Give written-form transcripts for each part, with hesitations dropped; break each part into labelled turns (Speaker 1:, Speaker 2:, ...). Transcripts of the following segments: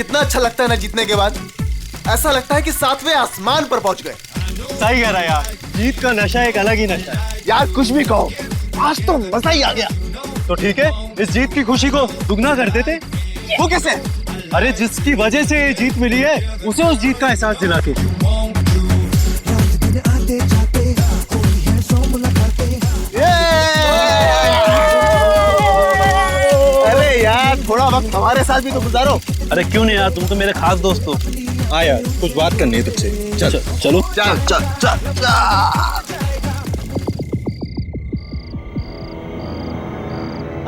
Speaker 1: कितना अच्छा लगता है ना जीतने के बाद। ऐसा लगता है कि सातवें आसमान पर पहुंच गए।
Speaker 2: सही कह रहा यार, जीत का नशा एक अलग ही नशा है।
Speaker 1: यार कुछ भी कहो, आज तो मजा ही आ गया।
Speaker 2: तो ठीक है, इस जीत की खुशी को दुगना कर देते।
Speaker 1: वो कैसे?
Speaker 2: अरे जिसकी वजह से ये जीत मिली है, उसे उस जीत का एहसास दिला के।
Speaker 1: अरे यार थोड़ा वक्त हमारे साथ भी तो गुजारो।
Speaker 2: अरे क्यों नहीं यार, तुम तो मेरे खास दोस्त हो।
Speaker 3: हाँ यार, कुछ बात करनी है तुझसे। चलो
Speaker 2: चलो
Speaker 1: चल चल चल चल।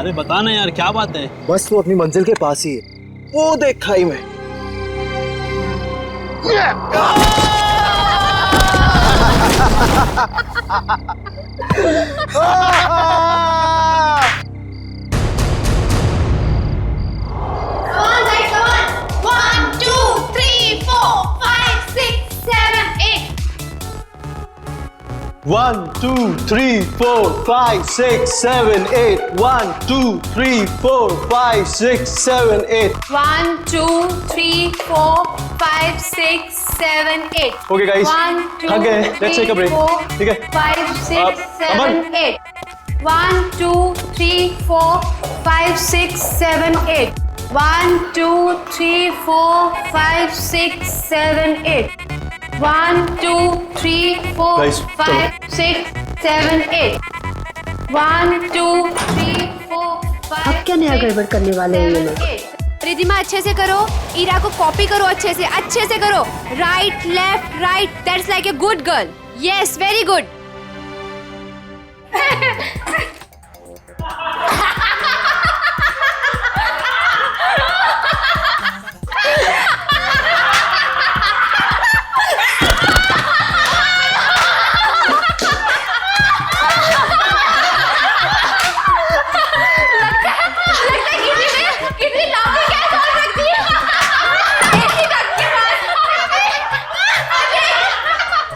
Speaker 2: अरे बता ना यार, क्या बात है?
Speaker 3: बस वो अपनी मंजिल के पास ही है, वो देख खाई में।
Speaker 2: One, two, three, four, five, six, seven, eight. 1, 2, 3, 4, 5, 6, 7, 8.
Speaker 4: 1, 2, 3, 4, 5, 6, 7, 8.
Speaker 2: Okay, guys.
Speaker 4: 1, 2,
Speaker 2: Okay, let's take a break.
Speaker 4: 3, 4,
Speaker 2: ठीक है?
Speaker 4: 5, 6, 7,
Speaker 2: अमन।
Speaker 4: 8. 1, 2, 3, 4, 5, 6, 7, 8. 1, 2, 3, 4, 5, 6, 7, 8. 1, 2, 3, 4,
Speaker 2: Guys,
Speaker 4: 5, 6, 7, 8. 1, 2, 3, 4, 5.
Speaker 5: अब क्या नया गड़बड़ करने वाले हैं ये लोग?
Speaker 4: रिधिमा अच्छे से करो, ईरा को कॉपी करो, अच्छे से करो। Right left right, that's like a good girl. Yes, very good.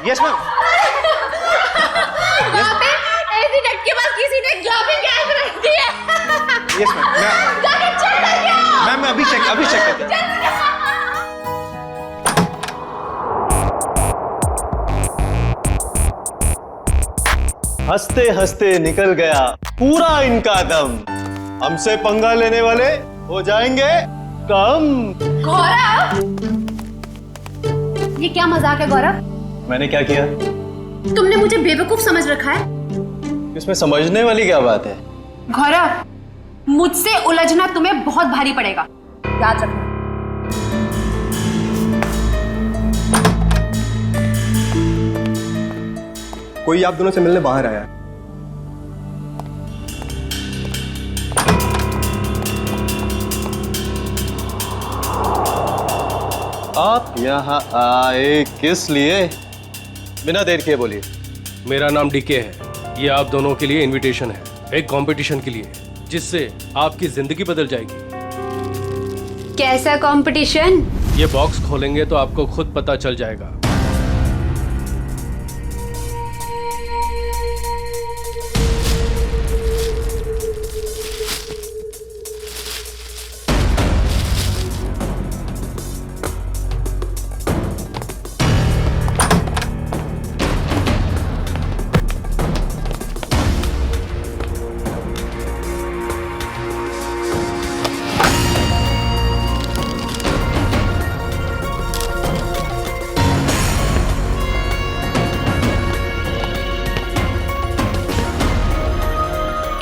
Speaker 2: Yes, ma'am.
Speaker 4: वहाँ पे ऐसी डट के पास किसी ने ग्लोबिंग गैस रख दी है।
Speaker 2: Yes, ma'am.
Speaker 4: जाके चेक करके आओ।
Speaker 2: मैम मैं अभी चेक करता हूँ। हंसते हंसते निकल गया पूरा इनका दम। हमसे पंगा लेने वाले हो जाएंगे कम।
Speaker 4: गौरव, ये क्या मजाक है गौरव?
Speaker 2: मैंने क्या किया?
Speaker 4: तुमने मुझे बेवकूफ समझ रखा है।
Speaker 2: इसमें समझने वाली क्या बात है?
Speaker 4: गौरव, मुझसे उलझना तुम्हें बहुत भारी पड़ेगा, याद रखना।
Speaker 3: कोई आप दोनों से मिलने बाहर आया है।
Speaker 2: आप यहाँ आए किस लिए? बिना देर किए बोलिए।
Speaker 6: मेरा नाम डीके है। ये आप दोनों के लिए इनविटेशन है, एक कंपटीशन के लिए, जिससे आपकी जिंदगी बदल जाएगी।
Speaker 4: कैसा कंपटीशन?
Speaker 6: ये बॉक्स खोलेंगे तो आपको खुद पता चल जाएगा।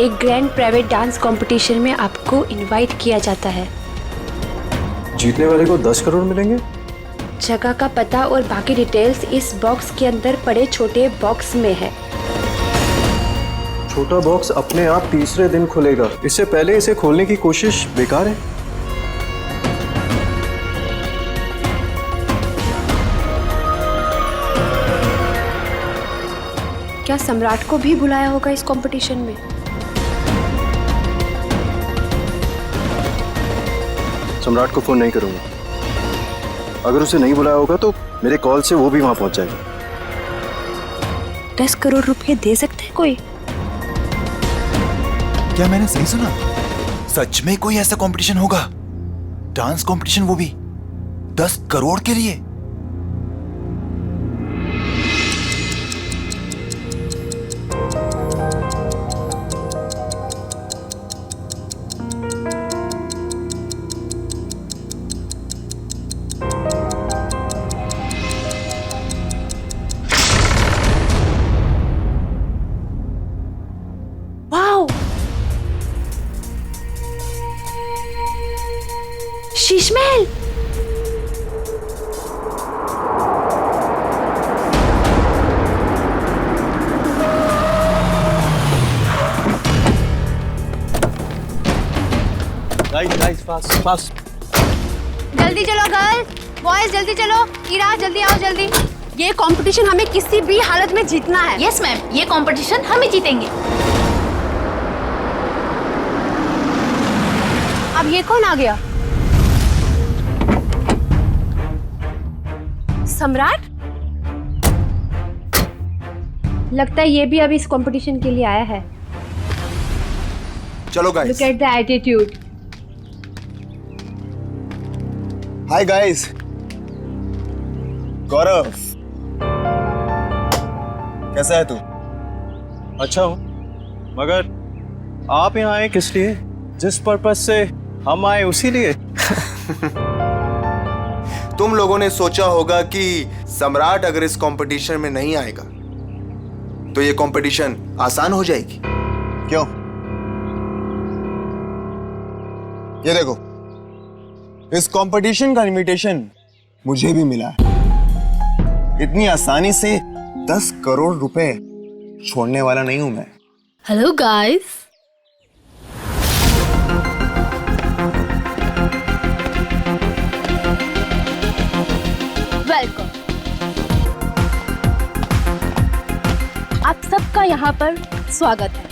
Speaker 5: एक ग्रैंड प्राइवेट डांस कंपटीशन में आपको इनवाइट किया जाता है।
Speaker 3: जीतने वाले को 10 करोड़ मिलेंगे।
Speaker 5: जगह का पता और बाकी डिटेल्स इस बॉक्स के अंदर पड़े छोटे बॉक्स में है।
Speaker 3: छोटा बॉक्स अपने आप तीसरे दिन खुलेगा, इससे पहले इसे खोलने की कोशिश बेकार है।
Speaker 5: क्या सम्राट को भी बुलाया होगा इस कंपटीशन में?
Speaker 3: सम्राट को फोन नहीं करूंगा। अगर उसे नहीं बुलाया होगा तो मेरे कॉल से वो भी वहां पहुंच जाएगा।
Speaker 5: 10 करोड़ रुपए दे सकते हैं कोई?
Speaker 1: क्या मैंने सही सुना? सच में कोई ऐसा कंपटीशन होगा? डांस कंपटीशन, वो भी 10 करोड़ के लिए?
Speaker 5: Wow, Sheesh Mahal.
Speaker 2: Guys fast fast.
Speaker 4: जल्दी चलो गर्ल, बॉयज जल्दी चलो। इरा जल्दी आओ जल्दी। ये कंपटीशन हमें किसी भी हालत में जीतना है।
Speaker 7: यस मैम, ये कंपटीशन हम ही जीतेंगे।
Speaker 4: अब ये कौन आ गया? सम्राट? लगता है ये भी अभी इस कंपटीशन के लिए आया है।
Speaker 1: चलो guys.
Speaker 4: Look at the attitude.
Speaker 1: Hi guys. Gaurav, कैसा है तू?
Speaker 2: अच्छा हूँ, मगर आप यहाँ आए किस लिए? जिस पर्पस से हम आए उसी लिए।
Speaker 1: तुम लोगों ने सोचा होगा कि सम्राट अगर इस कंपटीशन में नहीं आएगा तो ये कंपटीशन आसान हो जाएगी। क्यों? ये देखो, इस कंपटीशन का इनविटेशन मुझे भी मिला है। इतनी आसानी से 10 करोड़ रुपए छोड़ने वाला नहीं हूं मैं।
Speaker 7: Hello guys. वेलकम। आप सबका यहाँ पर स्वागत है।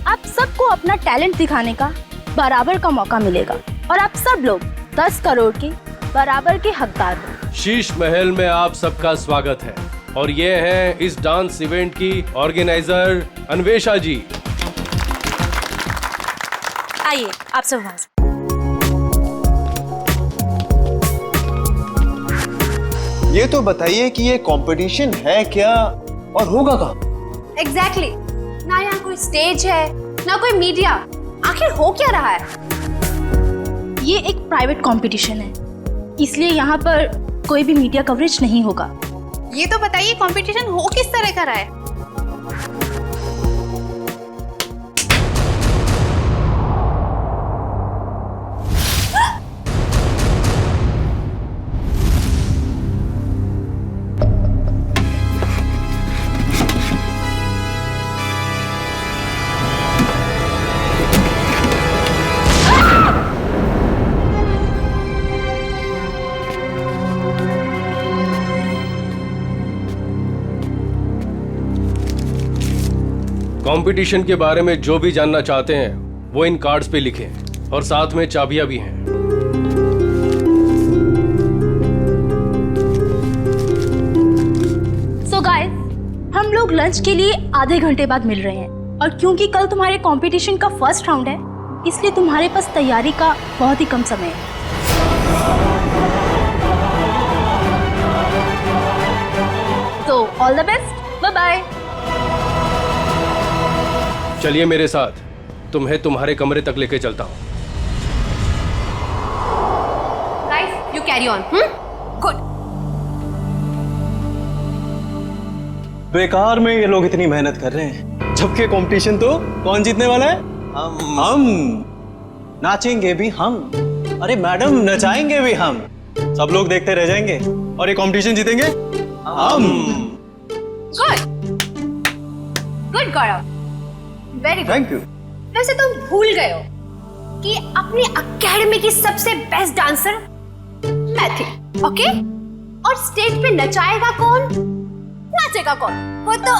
Speaker 7: आप सबको अपना टैलेंट दिखाने का बराबर का मौका मिलेगा और आप सब लोग 10 करोड़ के बराबर के हकदार हो।
Speaker 6: शीश महल में आप सबका स्वागत है और ये हैं इस डांस इवेंट की ऑर्गेनाइजर अन्वेषा जी।
Speaker 7: आइए आप सब वहां से।
Speaker 1: ये तो बताइए कि ये कंपटीशन है क्या और होगा कहाँ?
Speaker 4: एग्जैक्टली। ना यहाँ कोई स्टेज है ना कोई मीडिया। आखिर हो क्या रहा है?
Speaker 7: ये एक प्राइवेट कंपटीशन है, इसलिए यहाँ पर कोई भी मीडिया कवरेज नहीं होगा।
Speaker 4: ये तो बताइए कंपटीशन हो किस तरह का रहा है?
Speaker 6: कंपटीशन के बारे में जो भी जानना चाहते हैं वो इन कार्ड्स पे लिखें और साथ में चाबियां भी हैं।
Speaker 7: सो गाइस, हम लोग लंच के लिए आधे घंटे बाद मिल रहे हैं और क्योंकि कल तुम्हारे कंपटीशन का फर्स्ट राउंड है, इसलिए तुम्हारे पास तैयारी का बहुत ही कम समय है। तो all the best, bye bye.
Speaker 6: चलिए मेरे साथ, तुम्हें तुम्हारे कमरे तक लेके चलता हूँ।
Speaker 4: Guys, you carry on. Good.
Speaker 2: बेकार में ये लोग इतनी मेहनत कर रहे हैं, जबकि कंपटीशन तो कौन जीतने वाला है? हम। नाचेंगे भी हम। अरे मैडम, नचाएंगे भी हम। सब लोग देखते रह जाएंगे और ये कंपटीशन जीतेंगे हम।
Speaker 4: Good good Gaurav, very good.
Speaker 2: Thank you.
Speaker 4: वैसे तुम भूल गए हो कि अपनी एकेडमी की सबसे बेस्ट डांसर मैं थी, ओके? और स्टेज पे नचाएगा कौन, नाचेगा कौन, वो तो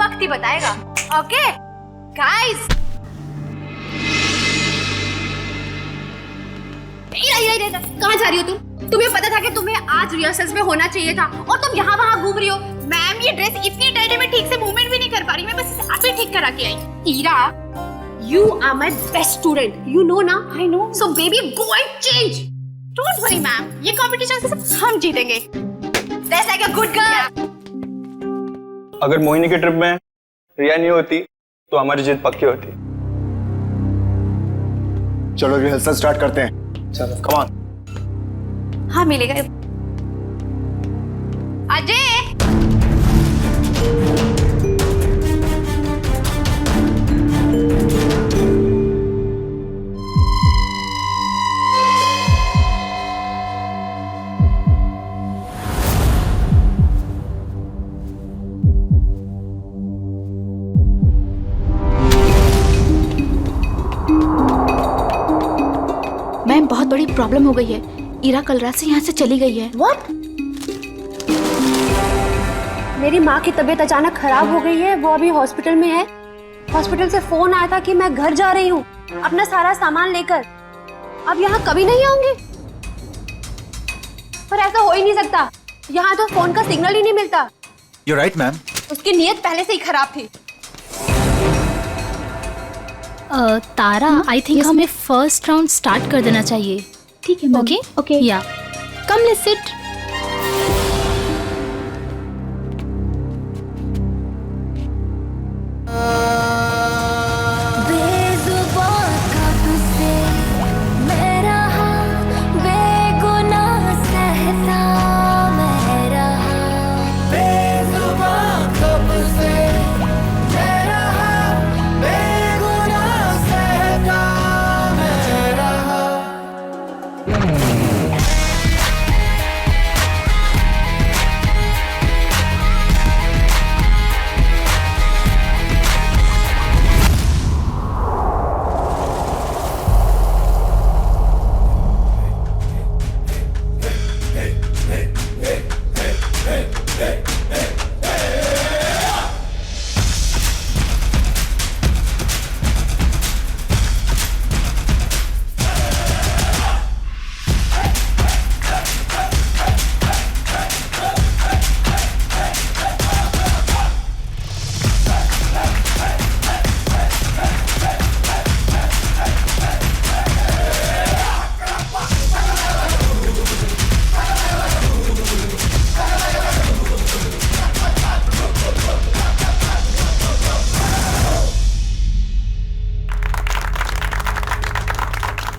Speaker 4: वक्त ही बताएगा। ओके गाइस, कहाँ जा रही हो तुम? तुम्हें पता था कि तुम्हें आज रिहर्सल्स में होना चाहिए था और तुम यहाँ वहाँ घूम रही हो। मैम, ये ड्रेस इतनी टाइट है, मैं ठीक से मूवमेंट भी नहीं कर पा रही। मैं बस इसे ऐसे ठीक करा के आई। Ira, you are my best student, you know ना? I know. So baby, go and change.
Speaker 7: Don't worry ma'am, ये कंपटीशन सिर्फ हम जीतेंगे। That's like a good girl.
Speaker 2: अगर मोहिनी के ट्रिप में रिया नहीं होती तो हमारी जीत पक्की होती।
Speaker 1: चलो रिहर्सल स्टार्ट करते हैं। चलो कम ऑन।
Speaker 4: हाँ मिलेगा। अजय
Speaker 7: मैम बहुत बड़ी प्रॉब्लम हो गई है। इरा कल रात से यहाँ से चली गई है।
Speaker 4: व्हाट? मेरी माँ की तबीयत अचानक खराब हो गई है, वो अभी हॉस्पिटल में है। हॉस्पिटल से फोन आया था कि मैं घर जा रही हूँ अपना सारा सामान लेकर। अब यहाँ कभी नहीं आऊंगी। पर ऐसा हो ही नहीं सकता, यहाँ तो फोन का सिग्नल ही नहीं मिलता।
Speaker 8: You're right, ma'am.
Speaker 4: उसकी नीयत पहले से ही खराब थी।
Speaker 7: तारा, आई थिंक हमें फर्स्ट राउंड स्टार्ट कर देना चाहिए। ठीक है मैम। ओके ओके या come let's sit.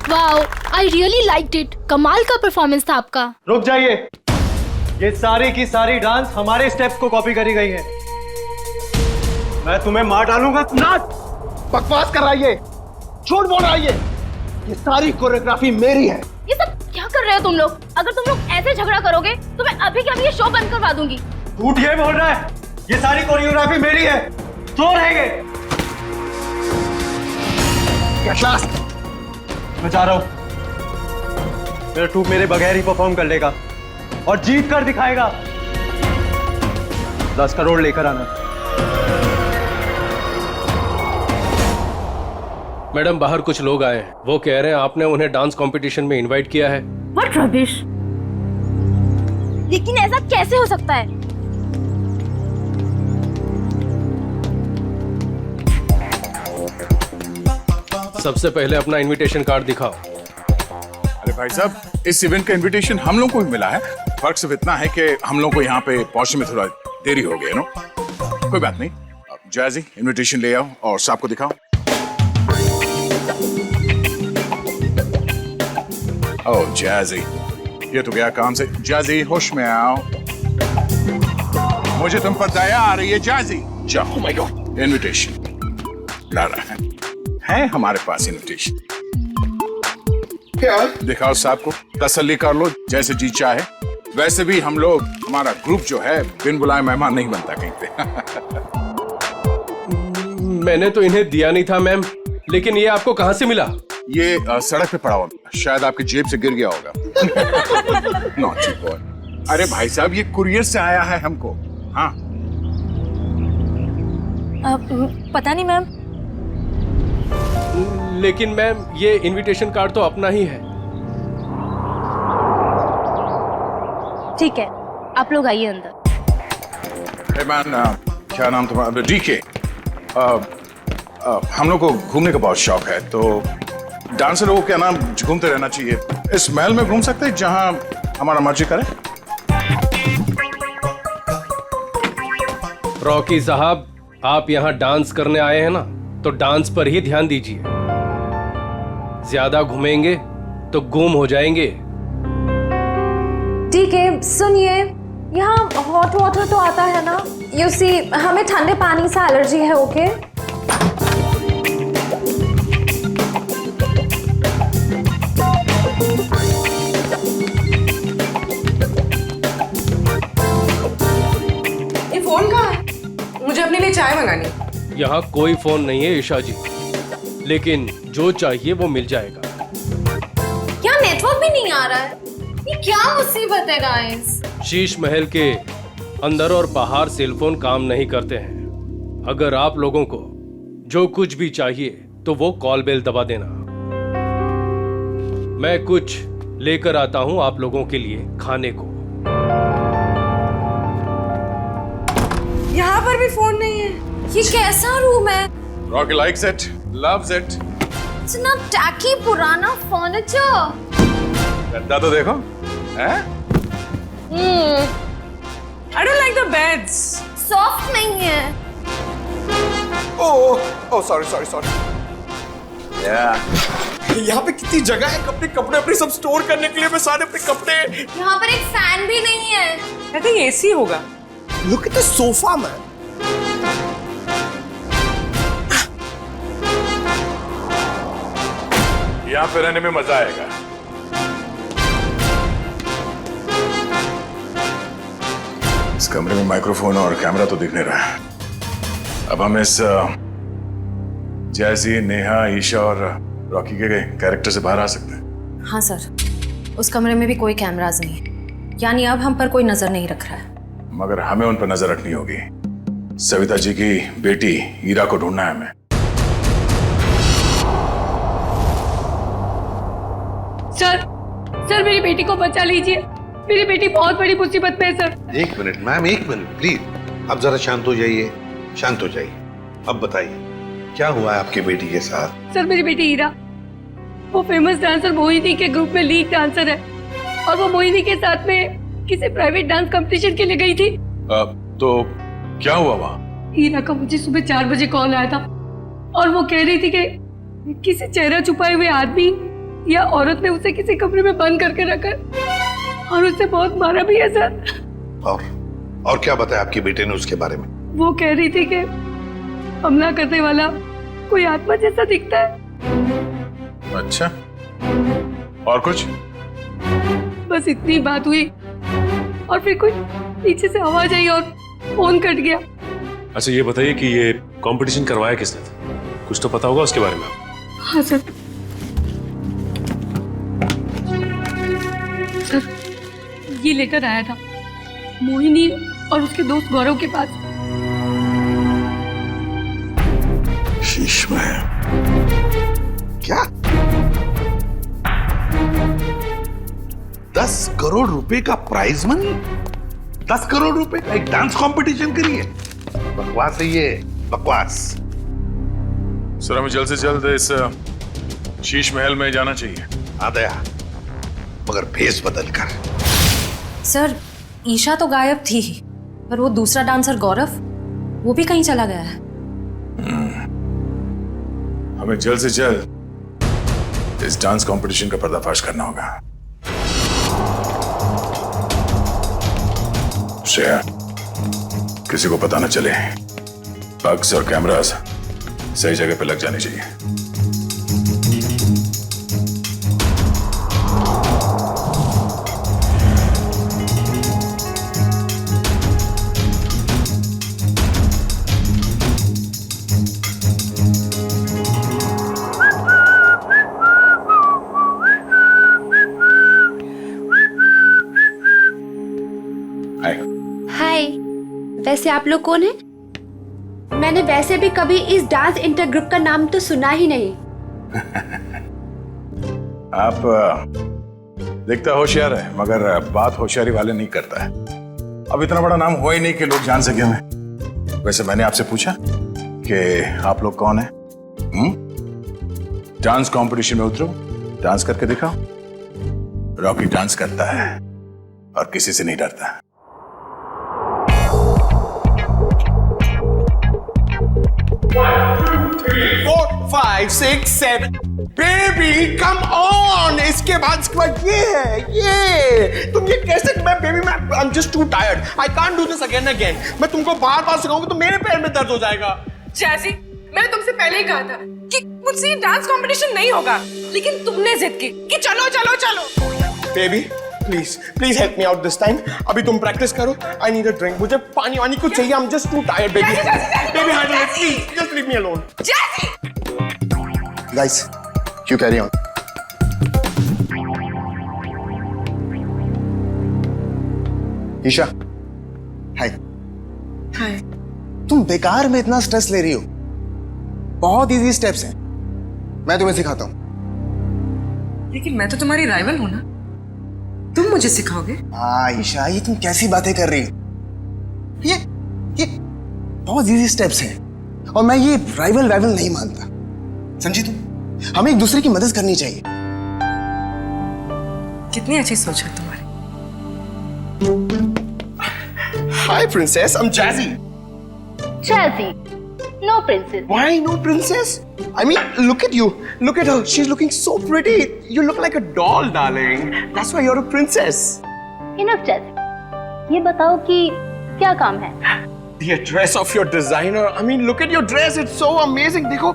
Speaker 7: Wow, I really liked it. कमाल का परफॉर्मेंस था आपका।
Speaker 2: रुक जाइए, ये सारी की सारी डांस हमारे स्टेप्स को कॉपी करी गई है। मैं तुम्हें मार डालूंगा।
Speaker 1: नाट बकवास कर रहा है ये, झूठ बोल रहा है ये सारी कोरियोग्राफी मेरी है।
Speaker 7: ये सब क्या कर रहे हो तुम लोग? अगर तुम लोग ऐसे झगड़ा करोगे तो मैं अभी के अभी ये शो बंद करवा दूंगी।
Speaker 2: झूठ ये बोल रहा है, ये सारी कोरियोग्राफी मेरी है। तो रहेंगे। मैं जा रहा हूं। मेरा ट्रूप मेरे बगैर ही परफॉर्म कर लेगा और जीत कर दिखाएगा। 10 करोड़ लेकर आना।
Speaker 6: मैडम बाहर कुछ लोग आए हैं, वो कह रहे हैं आपने उन्हें डांस कंपटीशन में इनवाइट किया है।
Speaker 7: What rubbish! लेकिन ऐसा कैसे हो सकता है?
Speaker 6: सबसे पहले अपना इनविटेशन कार्ड दिखाओ।
Speaker 9: अरे भाई साहब, इस इवेंट का इनविटेशन हम लोग को भी मिला है। फर्क सिर्फ इतना है कि हम लोग को यहाँ पे पहुंचने में थोड़ा देरी हो गई। नो कोई बात नहीं। जैजी इनविटेशन ले आओ और सबको दिखाओ। ओह जैजी, ये तो गया काम से। जैजी होश में आओ, मुझे तुम पर दया आ रही है। जैजी जाओ। ओह माय गॉड, इनविटेशन ला रहा है हमारे पास इनविटेशन। क्या दिखाओ साहब को, तसल्ली कर लो, जैसे जी चाहे। वैसे भी हम लोग, हमारा ग्रुप जो है, बिन बुलाए मेहमान नहीं बनता कहीं पे।
Speaker 6: मैंने तो इन्हें दिया नहीं था मैम, लेकिन ये आपको कहाँ से मिला?
Speaker 9: ये सड़क पे पड़ा हुआ, शायद आपकी जेब से गिर गया होगा। Naughty boy. अरे भाई साहब, ये कुरियर से आया है हमको। हाँ
Speaker 7: पता नहीं मैम।
Speaker 6: लेकिन मैम ये इनविटेशन कार्ड तो अपना ही है।
Speaker 7: ठीक है, आप लोग आइए अंदर।
Speaker 9: hey man, क्या नाम तुम्हारा? डीके। हम लोग को घूमने का बहुत शौक है, तो डांसर लोगों के नाम रोज घूमते रहना चाहिए। इस महल में घूम सकते हैं जहां हमारा मर्जी करे।
Speaker 6: रॉकी साहब, आप यहाँ डांस करने आए हैं ना, तो डांस पर ही ध्यान दीजिए। ज्यादा घूमेंगे तो गुम हो जाएंगे।
Speaker 8: ठीक है, सुनिए, यहाँ हॉट वाटर तो आता है ना? यू सी, हमें ठंडे पानी से एलर्जी है। ओके
Speaker 10: ये फोन कहाँ है? मुझे अपने लिए चाय मंगानी।
Speaker 6: यहाँ कोई फोन नहीं है ईशा जी, लेकिन जो चाहिए वो मिल जाएगा।
Speaker 8: यहाँ नेटवर्क भी नहीं आ रहा है। ये क्या मुसीबत है गाइस?
Speaker 6: शीश महल के अंदर और बाहर सेलफोन काम नहीं करते हैं। अगर आप लोगों को जो कुछ भी चाहिए तो वो कॉल बेल दबा देना। मैं कुछ लेकर आता हूं आप लोगों के लिए खाने को।
Speaker 10: यहाँ पर भी फोन नहीं है।
Speaker 8: ये कैसा रूम है?
Speaker 9: Rocky likes it, loves it.
Speaker 8: इतना टैकी पुराना फर्नीचर।
Speaker 9: गद्दा तो देखो, हैं?
Speaker 10: I don't like the beds.
Speaker 8: Soft नहीं है।
Speaker 1: Oh sorry. यहाँ पे कितनी जगह है अपने कपड़े अपने सब स्टोर करने के लिए। मैं सारे अपने कपड़े।
Speaker 8: यहाँ पर एक फैन भी नहीं है।
Speaker 10: I think AC होगा।
Speaker 1: Look at the sofa, man.
Speaker 9: यहाँ पे रहने में मजा आएगा। इस कमरे में माइक्रोफोन और कैमरा तो दिख नहीं रहा है। अब हम इस जैसी, नेहा, ईशा और रॉकी के कैरेक्टर से बाहर आ सकते हैं।
Speaker 8: हाँ सर, उस कमरे में भी कोई कैमरास नहीं है, यानी अब हम पर कोई नजर नहीं रख रहा है।
Speaker 9: मगर हमें उन पर नजर रखनी होगी। सविता जी की बेटी ईरा को ढूंढना है हमें।
Speaker 7: सर मेरी बेटी को बचा लीजिए। मेरी बेटी बहुत बड़ी मुसीबत में है सर।
Speaker 11: एक मिनट मैम, एक मिनट प्लीज। अब जरा शांत हो जाइए, शांत हो जाइए। अब बताइए क्या हुआ है आपकी बेटी के साथ?
Speaker 7: सर मेरी बेटी हीरा, वो फेमस डांसर मोहिनी के ग्रुप में लीड डांसर है, और वो मोहिनी के साथ में किसी प्राइवेट डांस कंपटीशन के लिए गई थी।
Speaker 9: तो क्या हुआ वहाँ?
Speaker 7: हीरा का मुझे सुबह 4 बजे कॉल आया था, और वो कह रही थी कि किसी चेहरा छुपाए हुए आदमी या औरत ने उसे किसी कमरे में बंद करके रखा और उसे बहुत मारा भी है सर।
Speaker 11: और क्या बताया आपकी बेटे ने उसके बारे में?
Speaker 7: वो कह रही थी कि हमला करने वाला कोई आत्मा जैसा दिखता है।
Speaker 9: अच्छा, और कुछ?
Speaker 7: बस इतनी बात हुई, और फिर कोई पीछे से आवाज आई और फोन कट गया।
Speaker 12: अच्छा ये बताइए कि ये कंपटीशन करवाया किसने था? कुछ तो पता होगा उसके बारे में।
Speaker 7: हाँ सर, ये लेटर आया था मोहिनी और उसके दोस्त गौरव के पास।
Speaker 9: शीश में
Speaker 11: क्या 10 करोड़ रुपए का प्राइज मनी? 10 करोड़ रुपए का एक डांस कंपटीशन के लिए? बकवास है ये, बकवास।
Speaker 9: सर हमें जल्द से जल्द इस शीश महल में जाना चाहिए।
Speaker 11: आ गया, मगर भेस बदल कर।
Speaker 8: सर ईशा तो गायब थी ही, पर वो दूसरा डांसर गौरव, वो भी कहीं चला गया है।
Speaker 9: हमें जल्द से जल्द इस डांस कंपटीशन का पर्दाफाश करना होगा। श्रेया, किसी को पता न चले। बग्स और कैमरास सही जगह पे लग जाने चाहिए।
Speaker 5: हाय, वैसे आप लोग कौन हैं? मैंने वैसे भी कभी इस डांस इंटर ग्रुप का नाम तो सुना ही नहीं।
Speaker 9: आप दिखता होशियार है, मगर बात होशियारी वाले नहीं करता है। अब इतना बड़ा नाम हो ही नहीं कि लोग जान सके हमें। वैसे मैंने आपसे पूछा कि आप लोग कौन हैं? डांस कंपटीशन में उतरो डांस करके दिखाओ। रॉकी डांस करता है और किसी से नहीं डरता।
Speaker 1: Four, five, six, seven. Baby, come on. इसके बाद ये है, ये तुम ये कैसे? बेबी मैं I'm just too tired. I can't do this again and again. मैं तुमको बार-बार सिखाऊंगा तो मेरे पैर में दर्द हो जाएगा।
Speaker 10: जैसी, मैंने तुमसे पहले ही कहा था कि मुझसे डांस कंपटीशन नहीं होगा, लेकिन तुमने जिद की कि चलो चलो चलो।
Speaker 1: Baby, please help me out this time. अभी तुम प्रैक्टिस करो. I need a drink. मुझे पानी कुछ चाहिए. I'm just too tired, baby. Baby, handle it, please. Just leave me alone.
Speaker 10: जैसी!
Speaker 3: Guys, you carry on. Isha, हाय।
Speaker 10: हाय।
Speaker 1: तुम बेकार में इतना स्ट्रेस ले रही हो। बहुत इजी स्टेप्स हैं। मैं तुम्हें सिखाता हूँ।
Speaker 10: लेकिन मैं तो तुम्हारी राइवल हूँ ना, तुम मुझे सिखाओगे?
Speaker 1: हाँ ईशा, ये तुम कैसी बातें कर रही हो? ये बहुत इजी स्टेप्स हैं और मैं ये राइवल नहीं मानता। समझी तुम? हमें एक दूसरे की मदद करनी चाहिए।
Speaker 10: कितनी अच्छी सोच है तुम्हारी।
Speaker 1: Hi princess, I'm Jazzy.
Speaker 7: Jazzy, no princess.
Speaker 1: Why no princess? I mean, look at you. Look at her. She's looking so pretty. You look like a doll, darling. That's why you're a princess.
Speaker 7: Enough, Jazzy. ये बताओ कि क्या काम है?
Speaker 1: The address of your designer. I mean, look at your dress. It's so amazing. देखो,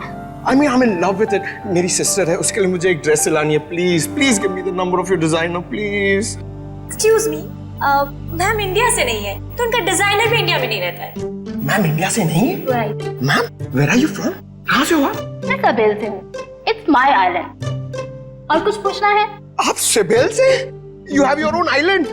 Speaker 1: I mean, I'm in love with it. मेरी sister है, उसके लिए मुझे एक dress सिलानी है. Please give me the number of your designer, please.
Speaker 8: Excuse me, ma'am India से नहीं है, तो उनका डिजाइनर भी इंडिया में नहीं रहता है।
Speaker 1: मैम इंडिया से नहीं है?
Speaker 7: Right.
Speaker 1: Ma'am, where are you from? कहाँ से हो आप?
Speaker 7: मैं सቤल से हूँ। It's my island. और कुछ पूछना है?
Speaker 1: आप सेबेल से? You have your own island.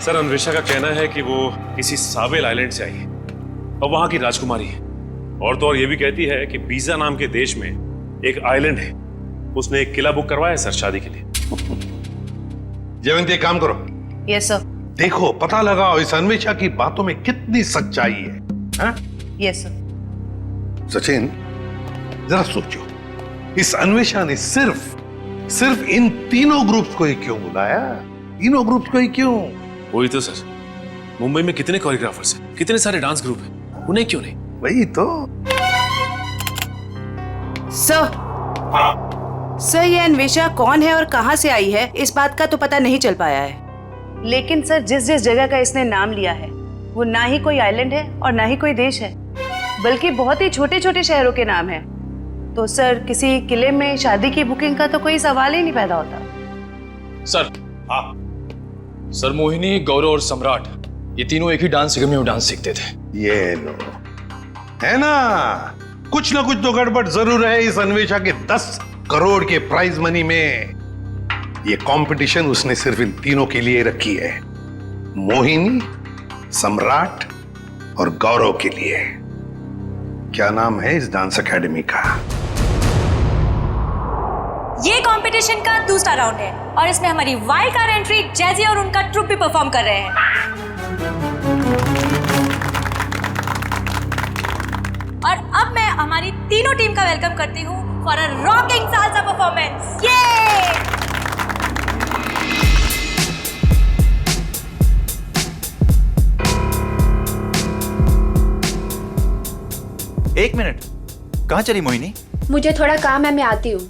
Speaker 12: Sir, Anvesha का कहना है कि वो किसी सावेल आइलैंड से आई है और वहां की राजकुमारी है। और तो और ये भी कहती है कि बीजा नाम के देश में एक आइलैंड है, उसने एक किला बुक करवाया है सर शादी के लिए।
Speaker 11: जयवंती, एक काम करो।
Speaker 10: Yes sir.
Speaker 11: देखो, पता लगाओ इस अन्वेषा की बातों में कितनी सच्चाई है।
Speaker 10: Yes sir.
Speaker 11: सचिन, जरा सोचो, इस अन्वेषा ने सिर्फ इन तीनों ग्रुप्स को ही क्यों बुलाया? तीनों ग्रुप्स को ही क्यों?
Speaker 12: वही तो सर, मुंबई में कितने कोरियोग्राफर्स हैं, कितने सारे डांस ग्रुप हैं, उन्हें क्यों नहीं?
Speaker 11: वही तो।
Speaker 10: सर, ये अन्वेषा कौन है और कहां से आई है, इस बात का तो पता नहीं चल पाया है। लेकिन सर, जिस जगह का इसने नाम लिया है, वो ना ही कोई आइलैंड है और ना ही कोई देश है, बल्कि बहुत ही छोटे छोटे शहरों के नाम है। तो सर, किसी किले में शादी की बुकिंग का तो कोई सवाल ही नहीं पैदा होता।
Speaker 13: सर, सर, मोहिनी, गौरव और सम्राट, ये तीनों एक ही डांस अकेडमी में डांस सीखते थे।
Speaker 11: ये लो, है ना, कुछ ना कुछ तो गड़बड़ जरूर है इस अन्वेषा के 10 करोड़ के प्राइज मनी में। ये कंपटीशन उसने सिर्फ इन तीनों के लिए रखी है, मोहिनी, सम्राट और गौरव के लिए। क्या नाम है इस डांस एकेडमी का?
Speaker 8: ये कंपटीशन का दूसरा राउंड है और इसमें हमारी वाइल्ड कार्ड एंट्री जैजी और उनका ट्रुप भी परफॉर्म कर रहे हैं। और अब मैं हमारी तीनों टीम का वेलकम करती हूँ for a rocking salsa performance. ये
Speaker 14: एक मिनट, कहाँ चली मोहिनी?
Speaker 5: मुझे थोड़ा काम है, मैं आती हूँ।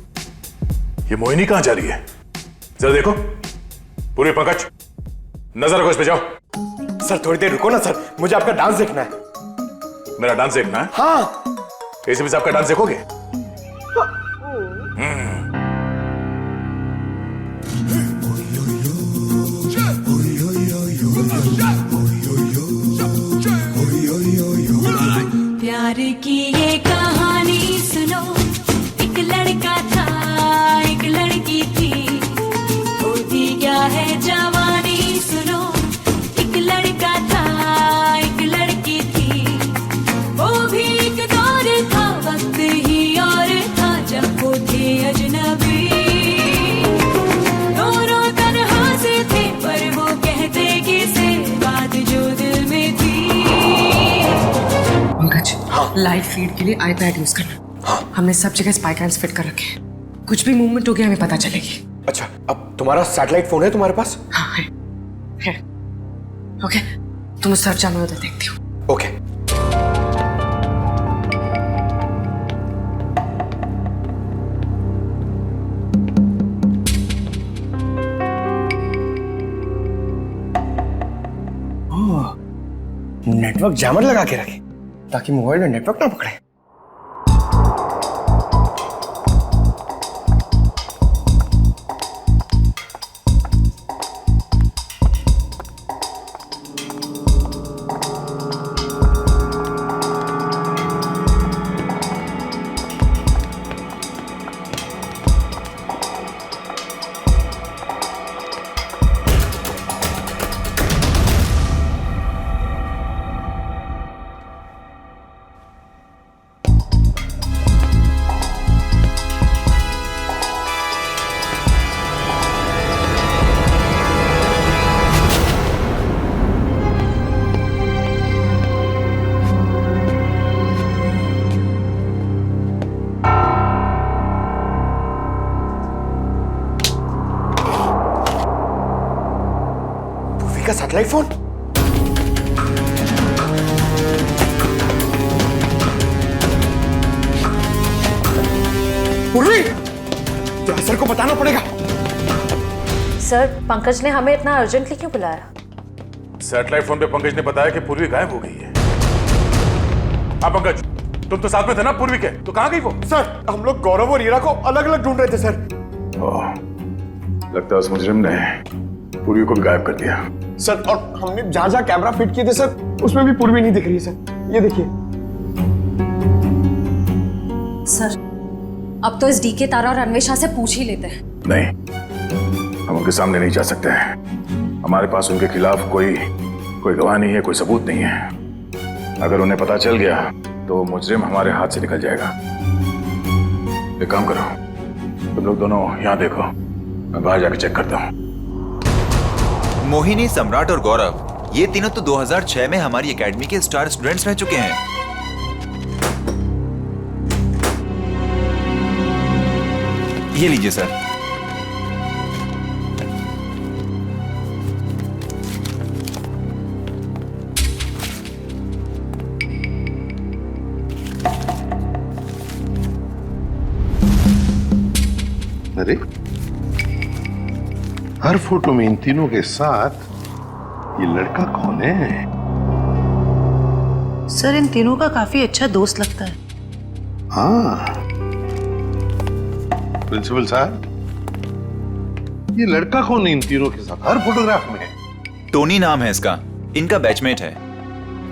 Speaker 9: ये मोहिनी कहाँ जा रही है? जरा देखो, पूरी पकड़, नजर रखो इस पे। जाओ
Speaker 1: सर, थोड़ी देर रुको ना सर, मुझे आपका डांस देखना है।
Speaker 9: मेरा डांस देखना है?
Speaker 1: हाँ।
Speaker 9: एसीपी साहब का डांस देखोगे?
Speaker 15: प्यार की ये कहानी सुनो, एक लड़का था, एक लड़की थी, होती क्या है जवानी सुनो, एक लड़का
Speaker 16: लाइव फीड के लिए आईपैड यूज करना। हाँ। हमने सब जगह स्पाई कैम्स फिट कर रखे हैं। कुछ भी मूवमेंट हो गया हमें पता चलेगी।
Speaker 17: अच्छा, अब तुम्हारा सैटेलाइट फोन है तुम्हारे पास?
Speaker 16: हाँ है। ओके, तुम उस तरफ जाओ, मैं उधर देखती हूँ।
Speaker 17: ओके। नेटवर्क जैमर लगा के रखे ताकि मोबाइल में नेटवर्क ना पकड़े। का सैटेलाइट फोन? पूर्वी, सर को बताना पड़ेगा।
Speaker 8: सर, पंकज ने हमें इतना अर्जेंटली क्यों बुलाया?
Speaker 9: सैटेलाइट फोन पे पंकज ने बताया कि पूर्वी गायब हो गई है। हाँ पंकज, तुम तो साथ में थे ना पूर्वी के, तो कहाँ गई वो?
Speaker 17: सर, हम लोग गौरव और हीरा को अलग अलग ढूंढ रहे थे सर।
Speaker 9: लगता है उस मुजरिम ने पूर्वी को भी गायब कर दिया।
Speaker 17: सर, और हमने जहां जहां कैमरा फिट किए थे सर, उसमें भी पूर्वी नहीं दिख रही है सर। ये देखिए।
Speaker 8: सर, अब तो इस डीके तारा और अन्वेषा से पूछ ही लेते हैं।
Speaker 9: नहीं, हम उनके सामने नहीं जा सकते हैं। हमारे पास उनके खिलाफ कोई गवाह नहीं है, कोई सबूत नहीं है। अगर उन्हें पता चल गया तो मुजरिम हमारे हाथ से निकल जाएगा। एक काम करो, तुम लोग दोनों यहाँ देखो, मैं बाहर जाकर चेक करता हूँ।
Speaker 14: मोहिनी, सम्राट और गौरव, ये तीनों तो 2006 में हमारी एकेडमी के स्टार स्टूडेंट्स रह चुके हैं। ये लीजिए सर।
Speaker 11: अरे, हर फोटो में इन तीनों के साथ ये लड़का कौन है?
Speaker 10: सर, इन तीनों का काफी अच्छा दोस्त लगता है।
Speaker 11: हाँ, प्रिंसिपल साहब, ये लड़का कौन है इन तीनों के साथ हर फोटोग्राफ में?
Speaker 14: टोनी नाम है इसका, इनका बैचमेट है।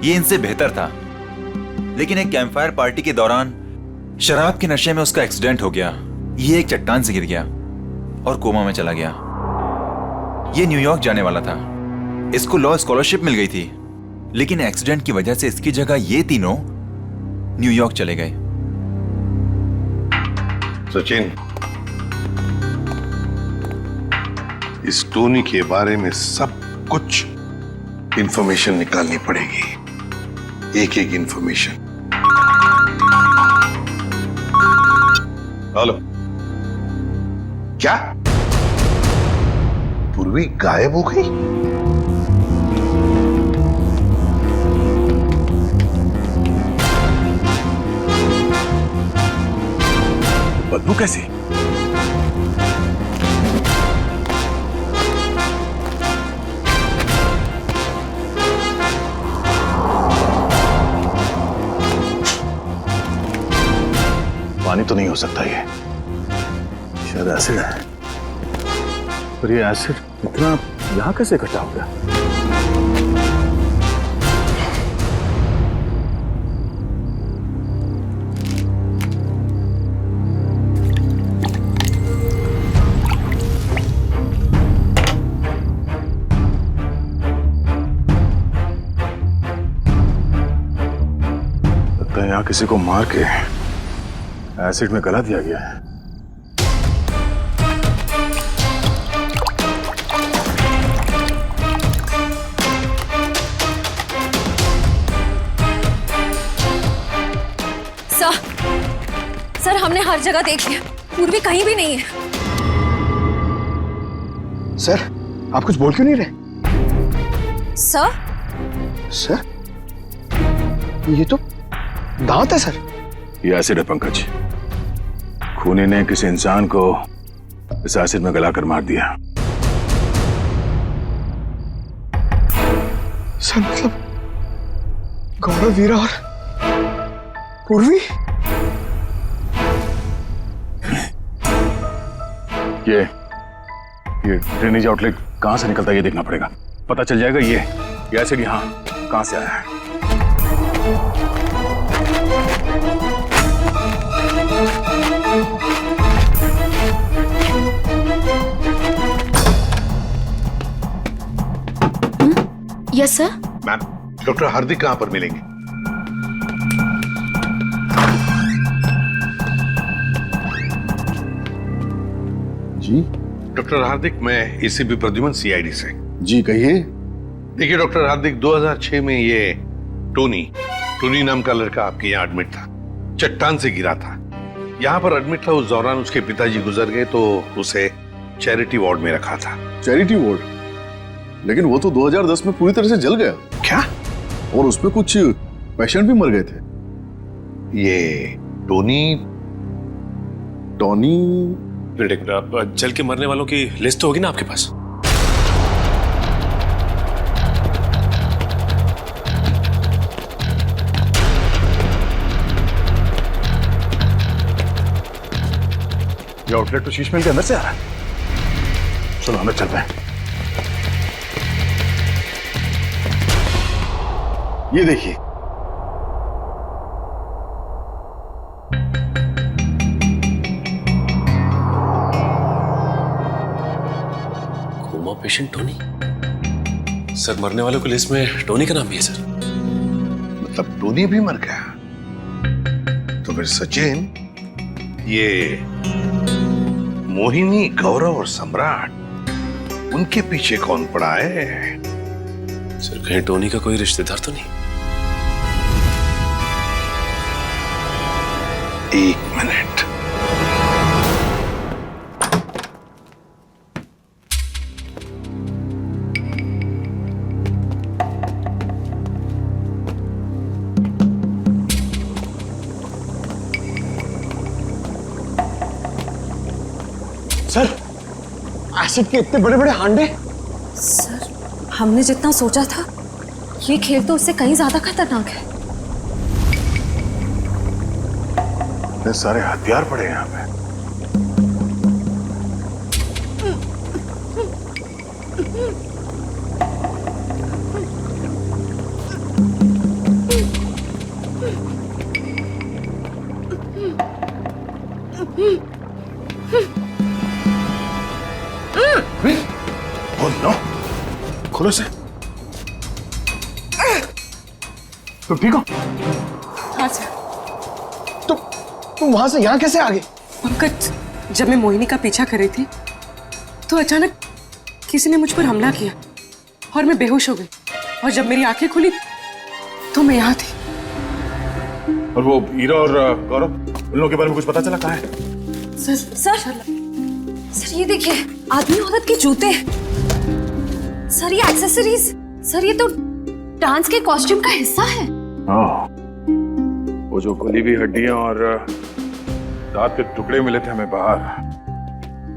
Speaker 14: ये इनसे बेहतर था, लेकिन एक कैंपफायर पार्टी के दौरान शराब के नशे में उसका एक्सीडेंट हो गया। ये एक चट्टान से गिर गया और कोमा में चला गया। ये न्यूयॉर्क जाने वाला था, इसको लॉ स्कॉलरशिप मिल गई थी, लेकिन एक्सीडेंट की वजह से इसकी जगह ये तीनों न्यूयॉर्क चले गए।
Speaker 11: सचिन, इस टोनी के बारे में सब कुछ इंफॉर्मेशन निकालनी पड़ेगी, एक एक इंफॉर्मेशन। हेलो, क्या पूर्वी गायब हो गई?
Speaker 9: बदबू कैसे? पानी तो नहीं हो सकता, ये शायद एसिड है। पर ये एसिड इतना यहां कैसे इकट्ठा हो गया? लगता है यहां किसी को मार के एसिड में गला दिया गया है।
Speaker 8: हमने हर जगह देख लिया, पूर्वी कहीं भी नहीं है।
Speaker 17: सर आप कुछ बोल क्यों नहीं रहे?
Speaker 8: सर?
Speaker 17: सर ये तो दांत है सर।
Speaker 9: ये एसिड है पंकज। खूनी ने किसी इंसान को इस एसिड में गलाकर मार दिया।
Speaker 17: सर मतलब गौरव, वीरा और पूर्वी?
Speaker 9: ये ड्रेनेज आउटलेट कहां से निकलता है ये देखना पड़ेगा। पता चल जाएगा ये एसिड यहाँ कहां से आया है।
Speaker 5: Yes sir.
Speaker 11: मैम, डॉक्टर हार्दिक कहां पर मिलेंगे?
Speaker 9: जी
Speaker 11: डॉक्टर हार्दिक, मैं एसीपी प्रद्युमन, सीआईडी से।
Speaker 9: जी कहिए।
Speaker 11: देखिए डॉक्टर हार्दिक, 2006 में ये टोनी नाम का लड़का आपके यहाँ एडमिट था। चट्टान से गिरा था। यहाँ पर एडमिट था। उस दौरान उसके पिताजी गुजर गए तो उसे चैरिटी वार्ड में रखा था।
Speaker 18: Charity ward? लेकिन वो तो 2010 में पूरी तरह से जल गया।
Speaker 11: क्या?
Speaker 18: और उसमें कुछ पेशेंट भी मर गए थे।
Speaker 11: ये टोनी
Speaker 12: जल के मरने वालों की लिस्ट तो होगी ना आपके पास?
Speaker 9: ये आउटलेट तो शीश महल के अंदर से आ रहा है। चलो अंदर चलते हैं। ये देखिए,
Speaker 12: कोमा पेशेंट टोनी। सर मरने वालों की लिस्ट में टोनी का नाम भी है सर।
Speaker 11: मतलब टोनी भी मर गया? तो फिर सचिन, ये मोहिनी, गौरव और सम्राट, उनके पीछे कौन पड़ा है?
Speaker 12: सर कहीं टोनी का कोई रिश्तेदार तो नहीं?
Speaker 11: एक मिनट।
Speaker 17: सर एसिड के इतने बड़े बड़े हांडे।
Speaker 8: सर हमने जितना सोचा था, ये खेल तो उससे कहीं ज्यादा खतरनाक है।
Speaker 9: इतने सारे हथियार पड़े हैं यहाँ पे। नो, खोलो से। तुम ठीक हो?
Speaker 16: हाँ सर। तुम वहां से यहाँ कैसे आ गए? पंकज, जब मैं मोहिनी का पीछा कर रही थी तो अचानक किसी ने मुझ पर हमला किया और मैं बेहोश हो गई। और जब मेरी आंखें खुली तो मैं यहाँ थी।
Speaker 9: और वो हीरा और गौरव, उन लोगों के बारे में कुछ पता चला? कहाँ है?
Speaker 8: सर ये देखिए, आदमी औरत के जूते। सर ये एक्सेसरीज। सर ये तो डांस के कॉस्ट्यूम का हिस्सा है।
Speaker 9: वो जो गली हुई हड्डियां और दांत के टुकड़े मिले थे हमें बाहर,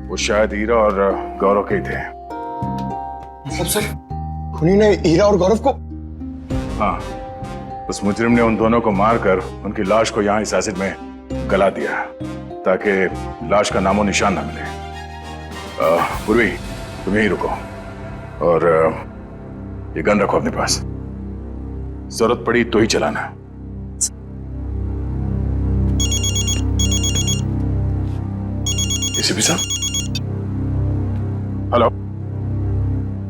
Speaker 9: वो शायद हीरा और गौरव के ही थे।
Speaker 17: मतलब सर खूनी ने हीरा और गौरव को?
Speaker 9: हाँ, उस मुजरिम ने उन दोनों को मारकर उनकी लाश को यहाँ इस एसिड में गला दिया ताकि लाश का नामो निशान ना मिले। पूर्वी, तुम यहीं रुको और ये गन रखो अपने पास। जरूरत पड़ी तो ही चलाना। एसीपी साहब। हेलो।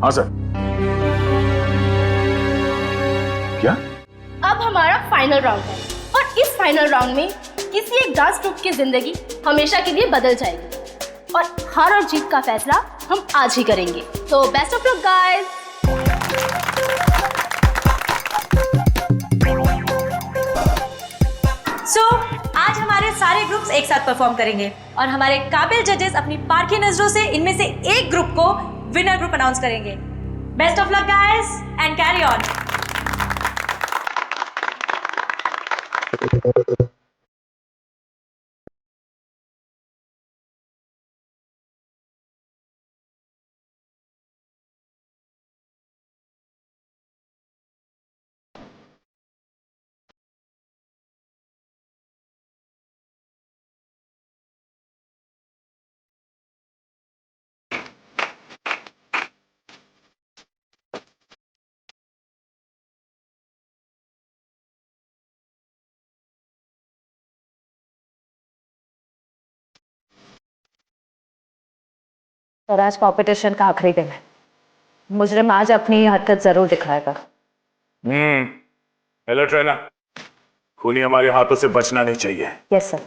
Speaker 9: हाँ सर। क्या?
Speaker 7: अब हमारा फाइनल राउंड है और इस फाइनल राउंड में किसी एक डांस ग्रुप की जिंदगी हमेशा के लिए बदल जाएगी और हार और जीत का फैसला हम आज ही करेंगे। तो बेस्ट ऑफ लक गाइस।
Speaker 19: सो आज हमारे सारे ग्रुप्स एक साथ परफॉर्म करेंगे और हमारे काबिल जजेस अपनी पारखी नजरों से इनमें से एक ग्रुप को विनर ग्रुप अनाउंस करेंगे। Best of luck guys and carry on.
Speaker 20: और आज कॉम्पिटिशन का आखिरी दिन है। मुजरिम आज अपनी हरकत जरूर दिखाएगा।
Speaker 9: हेलो ट्रेना, खूनी हमारे हाथों से बचना नहीं चाहिए।
Speaker 20: Yes sir.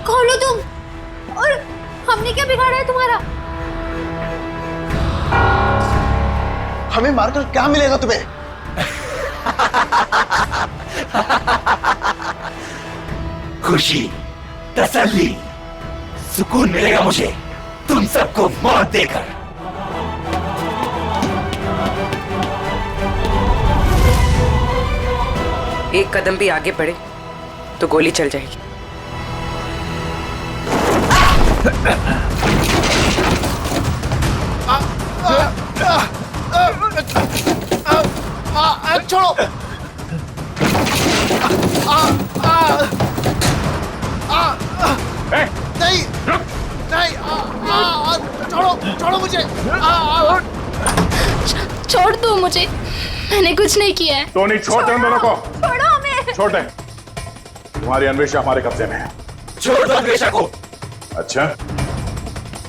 Speaker 4: खोलो तुम। और हमने क्या बिगाड़ा है तुम्हारा?
Speaker 1: हमें मारकर क्या मिलेगा तुम्हें?
Speaker 21: खुशी, तसल्ली, सुकून मिलेगा मुझे तुम सबको मौत देकर।
Speaker 10: एक कदम भी आगे बढ़े तो गोली चल जाएगी।
Speaker 1: छोड़ो। नहीं नहीं, छोड़ो छोड़ो मुझे।
Speaker 7: छोड़ दो मुझे, मैंने कुछ नहीं किया है।
Speaker 9: टोनी छोड़ दे उन दोनों को।
Speaker 7: छोड़ो हमें।
Speaker 9: छोड़ दे, तुम्हारी अन्वेषा हमारे कब्जे में है।
Speaker 21: छोड़ दो अन्वेषा को।
Speaker 9: अच्छा,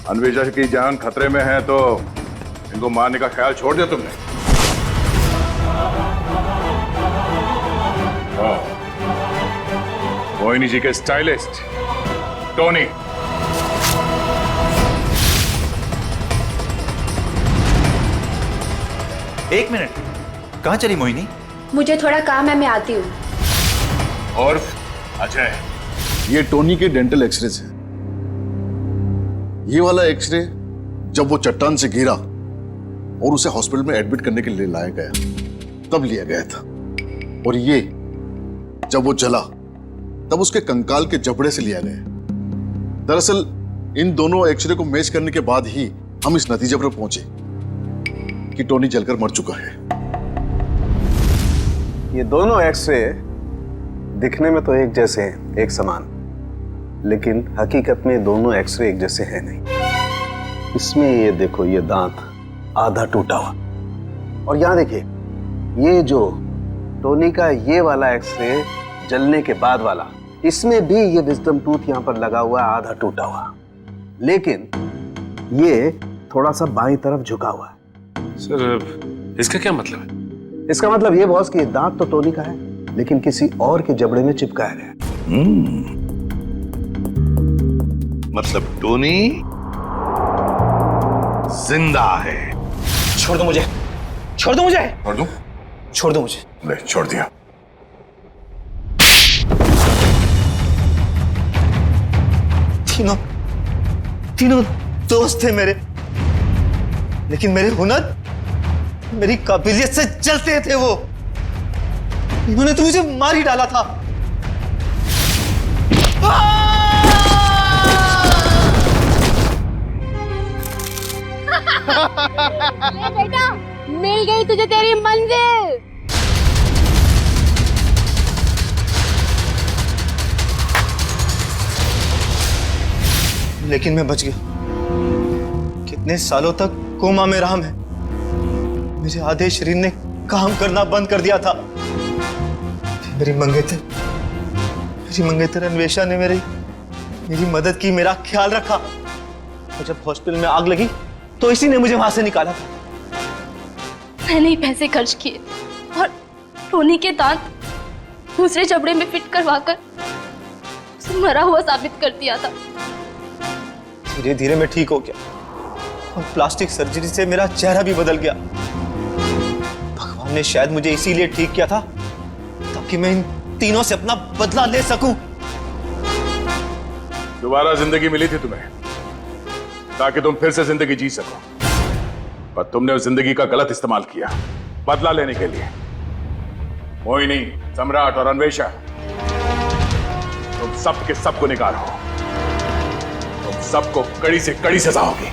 Speaker 9: अन्वेषा की जान खतरे में है तो इनको मारने का ख्याल छोड़ दिया तुमने? मोहिनी जी के स्टाइलिस्ट टोनी।
Speaker 14: एक मिनट, कहाँ चली मोहिनी?
Speaker 5: मुझे थोड़ा काम है, मैं आती हूँ।
Speaker 9: और अजय,
Speaker 18: ये टोनी के डेंटल एक्सरेज है। ये वाला एक्सरे जब वो चट्टान से गिरा और उसे हॉस्पिटल में एडमिट करने के लिए लाया गया तब लिया गया था, और ये जब वो जला तब उसके कंकाल के जबड़े से लिया गया। दरअसल इन दोनों एक्सरे को मैच करने के बाद ही हम इस नतीजे पर पहुंचे कि टोनी जलकर मर चुका है।
Speaker 22: ये दोनों एक्सरे दिखने में तो एक जैसे हैं, एक समान, लेकिन हकीकत में दोनों एक्सरे एक जैसे हैं नहीं। इसमें ये देखो, ये दांत आधा टूटा हुआ, और यहां देखिए ये जो टोनी का ये वाला एक्सरे जलने के बाद वाला, इसमें भी ये विजडम टूथ यहां पर लगा हुआ है, आधा टूटा हुआ। लेकिन ये थोड़ा सा बाईं तरफ झुका हुआ है।
Speaker 12: सर इसका क्या मतलब है?
Speaker 22: इसका मतलब ये बॉस कि दांत तो टोनी का है, लेकिन किसी और के जबड़े में चिपकाया गया।
Speaker 11: मतलब टोनी जिंदा है।
Speaker 21: छोड़ दो मुझे, छोड़ दो मुझे,
Speaker 9: छोड़ दूं?
Speaker 21: छोड़ दो मुझे।
Speaker 9: ले, छोड़ दिया।
Speaker 22: तीनों दोस्त थे मेरे, लेकिन मेरे हुनर, मेरी काबिलियत से जलते थे वो। इन्होंने तो मुझे मार ही डाला था।
Speaker 7: बेटा, मिल गई तुझे तेरी मंजिल।
Speaker 22: लेकिन मैं बच गया। कितने सालों तक कोमा में रहा मैं। मेरे आधे शरीर ने काम करना बंद कर दिया था। मेरी मंगेतर अन्वेषा ने मेरी मदद की, मेरा ख्याल रखा। और जब हॉस्पिटल में आग लगी तो इसी ने मुझे वहां से निकाला था।
Speaker 7: मैंने ही पैसे खर्च किए और टोनी के दांत दूसरे जबड़े में फिट करवाकर उसे मरा हुआ साबित कर दिया था।
Speaker 22: धीरे धीरे मैं ठीक हो गया और प्लास्टिक सर्जरी से मेरा चेहरा भी बदल गया। भगवान ने शायद मुझे इसीलिए ठीक किया था ताकि मैं इन तीनों से अपना बदला ले सकूं।
Speaker 9: दोबारा जिंदगी मिली थी तुम्हें ताकि तुम फिर से जिंदगी जी सको, पर तुमने उस जिंदगी का गलत इस्तेमाल किया बदला लेने के लिए। मोहिनी, सम्राट और अन्वेषा, तुम सब के सब गुनहगार हो। तुम सबको कड़ी से कड़ी सजा होगी।